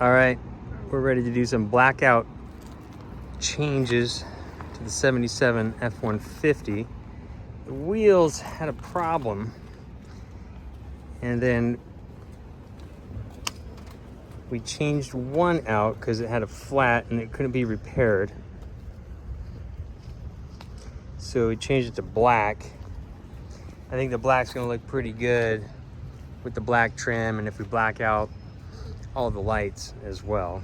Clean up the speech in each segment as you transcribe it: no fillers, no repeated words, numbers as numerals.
All right, we're ready to do some blackout changes to the 77 F150. The wheels had a problem, and then we changed one out because it had a flat and it couldn't be repaired. So we changed it to black. I think the black's gonna look pretty good with the black trim, and if we black out all the lights as well.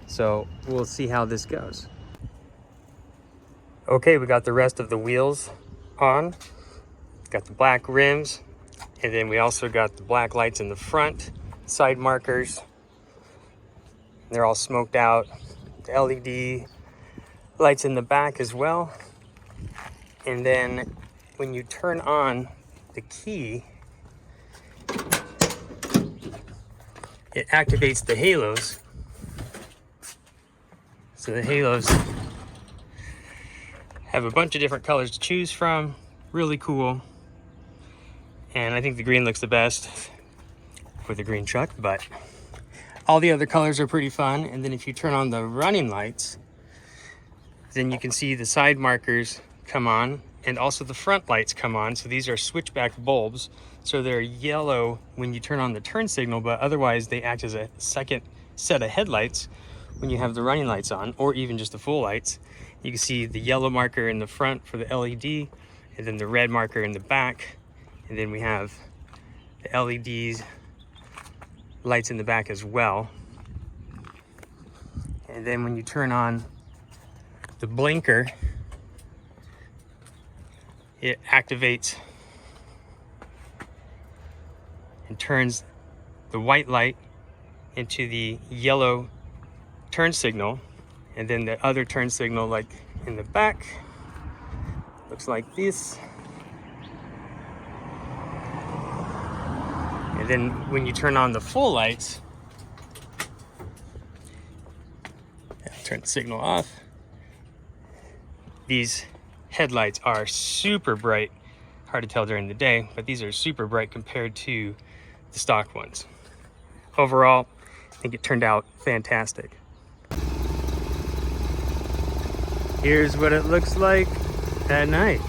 So we'll see how this goes. Okay, we got the rest of the wheels on. Got the black rims, and then we also got the black lights in the front, side markers. They're all smoked out. The LED lights in the back as well. And then when you turn on the key, it activates the halos. So the halos have a bunch of different colors to choose from. Really cool. And I think the green looks the best for the green truck, but all the other colors are pretty fun. And then if you turn on the running lights, then you can see the side markers come on and also the front lights come on. So these are switchback bulbs. So they're yellow when you turn on the turn signal, but otherwise they act as a second set of headlights when you have the running lights on, or even just the full lights. You can see the yellow marker in the front for the LED, and then the red marker in the back. And then we have the LEDs, lights in the back as well. And then when you turn on the blinker, it activates and turns the white light into the yellow turn signal, and then the other turn signal, like in the back, looks like this. And then when you turn on the full lights, turn the signal off, these headlights are super bright. Hard to tell during the day, but these are super bright compared to the stock ones. Overall, I think it turned out fantastic. Here's what it looks like at night.